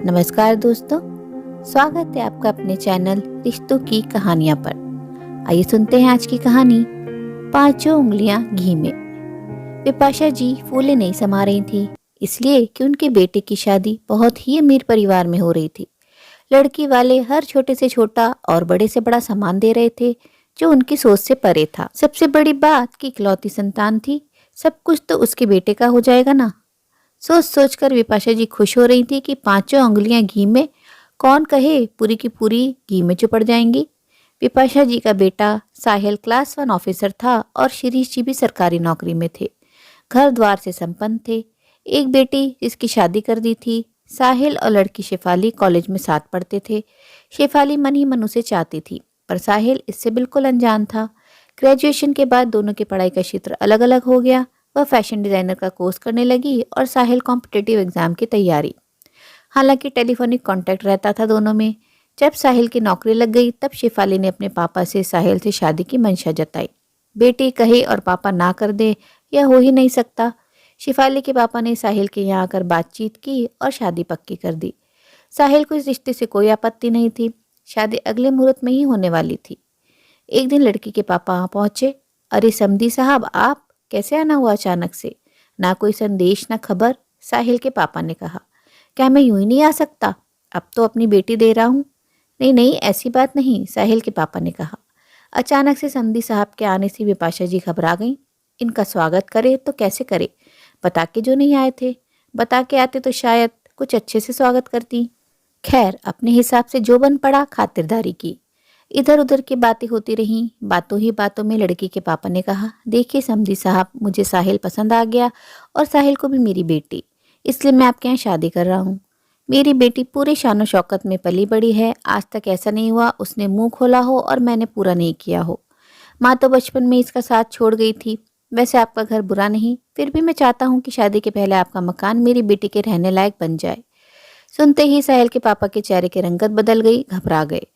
नमस्कार दोस्तों, स्वागत है आपका अपने चैनल रिश्तों की कहानियां पर। आइए सुनते हैं आज की कहानी, पांचों उंगलियां घी में। विपाशा जी फूले नहीं समा रही थी, इसलिए कि उनके बेटे की शादी बहुत ही अमीर परिवार में हो रही थी। लड़की वाले हर छोटे से छोटा और बड़े से बड़ा सामान दे रहे थे, जो उनकी सोच से परे था। सबसे बड़ी बात कि इकलौती संतान थी, सब कुछ तो उसके बेटे का हो जाएगा ना। सोच सोच कर विपाशा जी खुश हो रही थी कि पांचों उंगलियां घी में, कौन कहे पूरी की पूरी घी में चुपड़ जाएंगी। विपाशा जी का बेटा साहिल क्लास 1 ऑफिसर था और शिरीष जी भी सरकारी नौकरी में थे। घर द्वार से संपन्न थे। एक बेटी जिसकी शादी कर दी थी। साहिल और लड़की शेफाली कॉलेज में साथ पढ़ते थे। शेफाली मन ही मन उसे चाहती थी, पर साहिल इससे बिल्कुल अनजान था। ग्रेजुएशन के बाद दोनों की पढ़ाई का क्षेत्र अलग अलग हो गया। वह फैशन डिजाइनर का कोर्स करने लगी और साहिल कॉम्पिटिटिव एग्जाम की तैयारी। हालांकि टेलीफोनिक कांटेक्ट रहता था दोनों में। जब साहिल की नौकरी लग गई तब शेफाली ने अपने पापा से साहिल से शादी की मंशा जताई। बेटी कहे और पापा ना कर दे, यह हो ही नहीं सकता। शेफाली के पापा ने साहिल के यहाँ आकर बातचीत की और शादी पक्की कर दी। साहिल को इस रिश्ते से कोई आपत्ति नहीं थी। शादी अगले मुहूर्त में ही होने वाली थी। एक दिन लड़की के पापा वहां पहुंचे। अरे समधी साहब, आप कैसे आना हुआ अचानक से? ना कोई संदेश ना खबर। साहिल के पापा ने कहा, क्या मैं यूं ही नहीं आ सकता? अब तो अपनी बेटी दे रहा हूँ। नहीं नहीं, ऐसी बात नहीं, साहिल के पापा ने कहा। अचानक से समधी साहब के आने से विपाशा जी घबरा गईं। इनका स्वागत करे तो कैसे करे? बता के जो नहीं आए थे। बता के आते तो शायद कुछ अच्छे से स्वागत करती। खैर, अपने हिसाब से जो बन पड़ा खातिरदारी की। इधर उधर की बातें होती रहीं। बातों ही बातों में लड़की के पापा ने कहा, देखिए समधी साहब, मुझे साहिल पसंद आ गया और साहिल को भी मेरी बेटी, इसलिए मैं आपके यहाँ शादी कर रहा हूँ। मेरी बेटी पूरे शानो शौकत में पली बड़ी है। आज तक ऐसा नहीं हुआ उसने मुंह खोला हो और मैंने पूरा नहीं किया हो। माँ तो बचपन में इसका साथ छोड़ गई थी। वैसे आपका घर बुरा नहीं, फिर भी मैं चाहता हूँ कि शादी के पहले आपका मकान मेरी बेटी के रहने लायक बन जाए। सुनते ही साहिल के पापा के चेहरे की रंगत बदल गई, घबरा गए।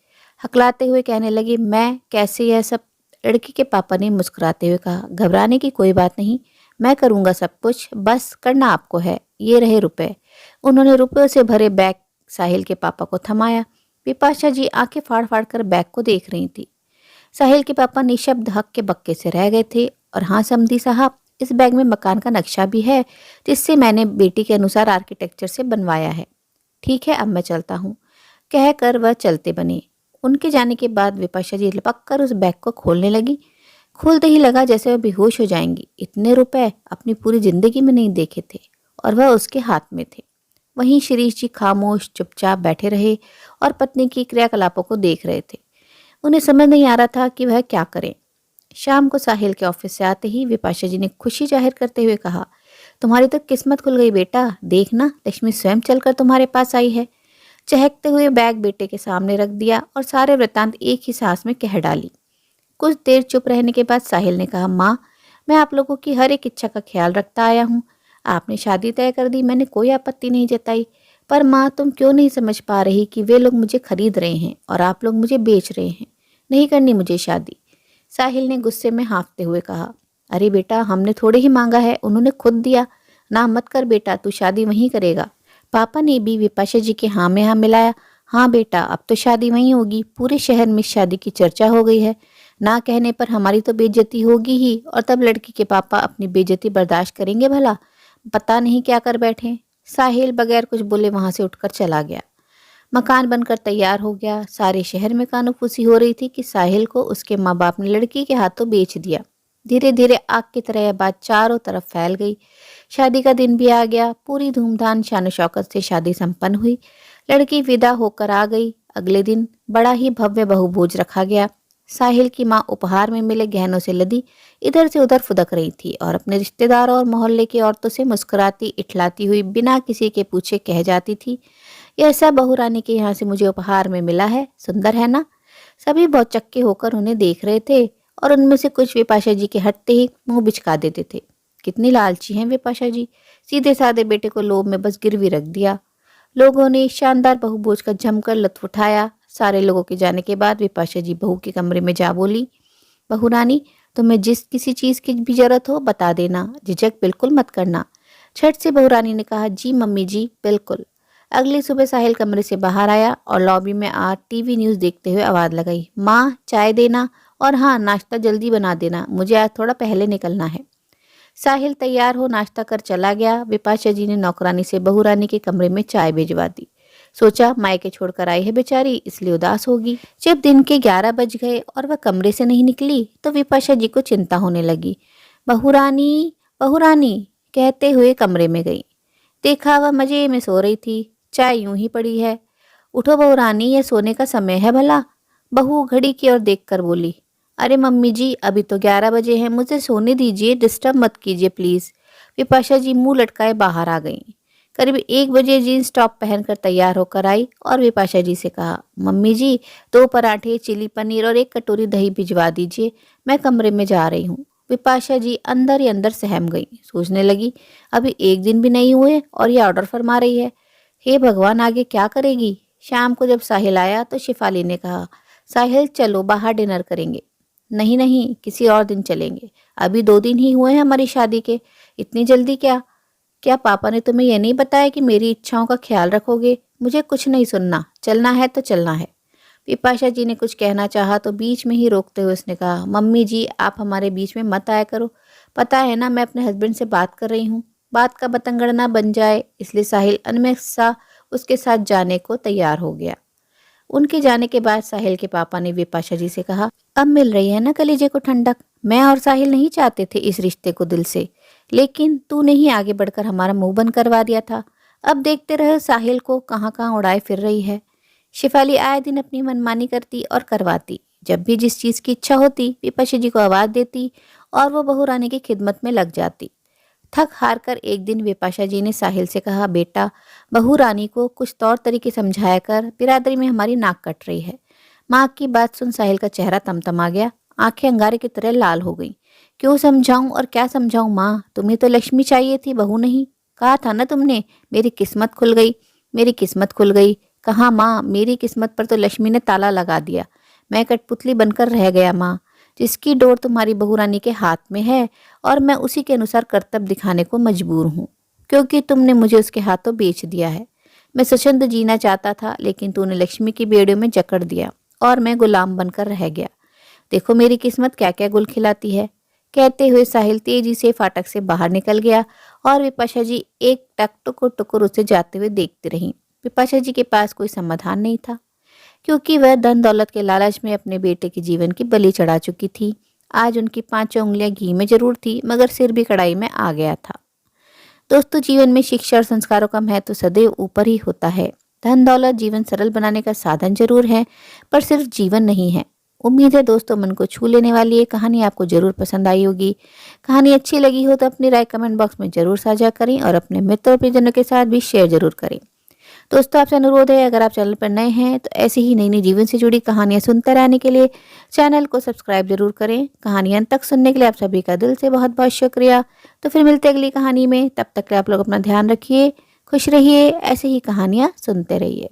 हकलाते हुए कहने लगे, मैं कैसे यह सब? लड़की के पापा ने मुस्कुराते हुए कहा, घबराने की कोई बात नहीं, मैं करूंगा सब कुछ, बस करना आपको है। ये रहे रुपए। उन्होंने रुपयों से भरे बैग साहिल के पापा को थमाया। विपाशा जी आंखें फाड़ फाड़ कर बैग को देख रही थी। साहिल के पापा निशब्द हक के बक्के से रह गए थे। और हाँ समधी साहब, इस बैग में मकान का नक्शा भी है, जिससे मैंने बेटी के अनुसार आर्किटेक्चर से बनवाया है। ठीक है, अब मैं चलता हूँ, कहकर वह चलते बने। उनके जाने के बाद विपाशा जी लपक कर उस बैग को खोलने लगी। खोलते ही लगा जैसे वह बेहोश हो जाएंगी। इतने रुपए अपनी पूरी जिंदगी में नहीं देखे थे और वह उसके हाथ में थे। वहीं शिरीष जी खामोश चुपचाप बैठे रहे और पत्नी की क्रियाकलापों को देख रहे थे। उन्हें समझ नहीं आ रहा था कि वह क्या करें। शाम को साहिल के ऑफिस से आते ही विपाशा जी ने खुशी जाहिर करते हुए कहा, तुम्हारी तो किस्मत खुल गई बेटा, देखना लक्ष्मी स्वयं चलकर तुम्हारे पास आई है। चहकते हुए बैग बेटे के सामने रख दिया और सारे वृतांत एक ही सांस में कह डाली। कुछ देर चुप रहने के बाद साहिल ने कहा, माँ, मैं आप लोगों की हर एक इच्छा का ख्याल रखता आया हूँ। आपने शादी तय कर दी, मैंने कोई आपत्ति नहीं जताई। पर माँ, तुम क्यों नहीं समझ पा रही कि वे लोग मुझे खरीद रहे हैं और आप लोग मुझे बेच रहे हैं। नहीं करनी मुझे शादी। साहिल ने गुस्से में हाँफते हुए कहा, अरे बेटा, हमने थोड़े ही मांगा है, उन्होंने खुद दिया। ना मत कर बेटा, तू शादी वहीं करेगा। पापा ने भी विपाशा जी के हाँ में हाँ मिलाया। हाँ बेटा, अब तो शादी वहीं होगी। पूरे शहर में इस शादी की चर्चा हो गई है। ना कहने पर हमारी तो बेइज्जती होगी ही, और तब लड़की के पापा अपनी बेइज्जती बर्दाश्त करेंगे भला? पता नहीं क्या कर बैठे। साहिल बगैर कुछ बोले वहां से उठकर चला गया। मकान बनकर तैयार हो गया। सारे शहर में कानूफूसी हो रही थी कि साहिल को उसके माँ बाप ने लड़की के हाथों बेच दिया। धीरे धीरे आग की तरह यह बात चारों तरफ फैल गई। शादी का दिन भी आ गया। पूरी धूमधाम शान शौकत से शादी संपन्न हुई। लड़की विदा होकर आ गई। अगले दिन बड़ा ही भव्य बहुभोज रखा गया। साहिल की माँ उपहार में मिले गहनों से लदी इधर से उधर फुदक रही थी और अपने रिश्तेदारों और मोहल्ले की औरतों से मुस्कुराती इठलाती हुई बिना किसी के पूछे कह जाती थी, यह सब बहू रानी के यहाँ से मुझे उपहार में मिला है, सुंदर है ना? सभी बहुत चक्के होकर उन्हें देख रहे थे और उनमें से कुछ विपाशा जी के हटते ही मुंह बिचका देते थे। कितनी लालची हैं विपाशा जी, सीधे साधे बेटे को लोभ में बस गिरवी रख दिया। लोगों ने शानदार बहुभोज का जमकर लुत्फ उठाया। सारे लोगों के जाने के बाद विपाशा जी बहू के कमरे में जा बोली, बहू रानी, तुम्हें जिस किसी चीज की भी जरूरत हो बता देना, झिझक बिल्कुल मत करना। झट से बहू रानी ने कहा, जी मम्मी जी, बिल्कुल। अगली सुबह साहिल कमरे से बाहर आया और लॉबी में आ टीवी न्यूज़ देखते हुए आवाज़ लगाई, माँ चाय देना और हाँ नाश्ता जल्दी बना देना, मुझे आज थोड़ा पहले निकलना है। साहिल तैयार हो नाश्ता कर चला गया। विपाशा जी ने नौकरानी से बहू रानी के कमरे में चाय भिजवा दी। सोचा मायके छोड़कर आई है बेचारी, इसलिए उदास होगी। जब दिन के 11 बज गए और वह कमरे से नहीं निकली तो विपाशा जी को चिंता होने लगी। बहू रानी कहते हुए कमरे में गई। देखा वह मजे में सो रही थी। चाय यूं ही पड़ी है। उठो बहू रानी, यह सोने का समय है भला। बहू घड़ी की ओर देखकर बोली, अरे मम्मी जी अभी तो 11 बजे हैं, मुझे सोने दीजिए, डिस्टर्ब मत कीजिए प्लीज़। विपाशा जी मुंह लटकाए बाहर आ गईं। करीब 1 बजे जीन्स टॉप पहनकर तैयार होकर आई और विपाशा जी से कहा, मम्मी जी 2 पराठे, चिली पनीर और 1 कटोरी दही भिजवा दीजिए, मैं कमरे में जा रही हूँ। विपाशा जी अंदर ही अंदर सहम गई। सोचने लगी, अभी 1 दिन भी नहीं हुए और ये ऑर्डर फरमा रही है। हे भगवान, आगे क्या करेगी। शाम को जब साहिल आया तो शिफाली ने कहा, साहिल चलो बाहर डिनर करेंगे। नहीं नहीं, किसी और दिन चलेंगे, अभी 2 दिन ही हुए हैं हमारी शादी के, इतनी जल्दी क्या। क्या पापा ने तुम्हें यह नहीं बताया कि मेरी इच्छाओं का ख्याल रखोगे। मुझे कुछ नहीं सुनना, चलना है तो चलना है। विपाशा जी ने कुछ कहना चाहा तो बीच में ही रोकते हुए उसने कहा, मम्मी जी आप हमारे बीच में मत आया करो, पता है ना मैं अपने हस्बैंड से बात कर रही हूँ, बात का बतंगड़ ना बन जाए। इसलिए साहिल अनमय सा उसके साथ जाने को तैयार हो गया। उनके जाने के बाद साहिल के पापा ने विपाशा जी से कहा, अब मिल रही है ना कलेजे को ठंडक। मैं और साहिल नहीं चाहते थे इस रिश्ते को दिल से, लेकिन तूने ही आगे बढ़कर हमारा मुंह बंद करवा दिया था। अब देखते रहे साहिल को कहाँ कहाँ उड़ाए फिर रही है। शिफाली आए दिन अपनी मनमानी करती और करवाती। जब भी जिस चीज़ की इच्छा होती विपाशा जी को आवाज़ देती और वो बहू रानी की खिदमत में लग जाती। थक हार कर एक दिन विपाशा जी ने साहिल से कहा, बेटा बहू रानी को कुछ तौर तरीके समझाया कर, बिरादरी में हमारी नाक कट रही है। माँ की बात सुन साहिल का चेहरा तमतमा गया, आंखें अंगारे की तरह लाल हो गई। क्यों समझाऊं और क्या समझाऊं माँ, तुम्हें तो लक्ष्मी चाहिए थी, बहू नहीं। कहा था ना तुमने, मेरी किस्मत खुल गई, मेरी किस्मत खुल गई। कहा माँ, मेरी किस्मत पर तो लक्ष्मी ने ताला लगा दिया, मैं कठपुतली बनकर रह गया माँ। जिसकी डोर तुम्हारी बहू रानी के हाथ में है और मैं उसी के अनुसार कर्तव्य दिखाने को मजबूर हूँ, क्योंकि तुमने मुझे उसके हाथों बेच दिया है। मैं स्वच्छंद जीना चाहता था, लेकिन तूने लक्ष्मी की बेड़ियों में जकड़ दिया और मैं गुलाम बनकर रह गया। देखो मेरी किस्मत क्या क्या गुल खिलाती है। कहते हुए साहिल तेजी से फाटक से बाहर निकल गया और विपाशा जी एक टक टुकुर टुकुर उसे जाते हुए देखती रहीं। विपाशा जी के पास कोई समाधान नहीं था, क्योंकि वह धन दौलत के लालच में अपने बेटे के जीवन की बलि चढ़ा चुकी थी। आज उनकी 5 उंगलियां घी में जरूर थी, मगर सिर भी कढ़ाई में आ गया था। दोस्तों, जीवन में शिक्षा और संस्कारों का महत्व सदैव ऊपर ही होता है। धन दौलत जीवन सरल बनाने का साधन जरूर है, पर सिर्फ जीवन नहीं है। उम्मीद है दोस्तों मन को छू लेने वाली ये कहानी आपको जरूर पसंद आई होगी। कहानी अच्छी लगी हो तो अपनी राय कमेंट बॉक्स में जरूर साझा करें और अपने मित्र और परिजनों के साथ भी शेयर जरूर करें। दोस्तों, आपसे अनुरोध है, अगर आप चैनल पर नए हैं तो ऐसी ही नई नई जीवन से जुड़ी कहानियां सुनते रहने के लिए चैनल को सब्सक्राइब जरूर करें। कहानी अंत तक सुनने के लिए आप सभी का दिल से बहुत बहुत शुक्रिया। तो फिर मिलते हैं अगली कहानी में, तब तक के आप लोग अपना ध्यान रखिए, खुश रहिए, ऐसे ही कहानियां सुनते रहिए।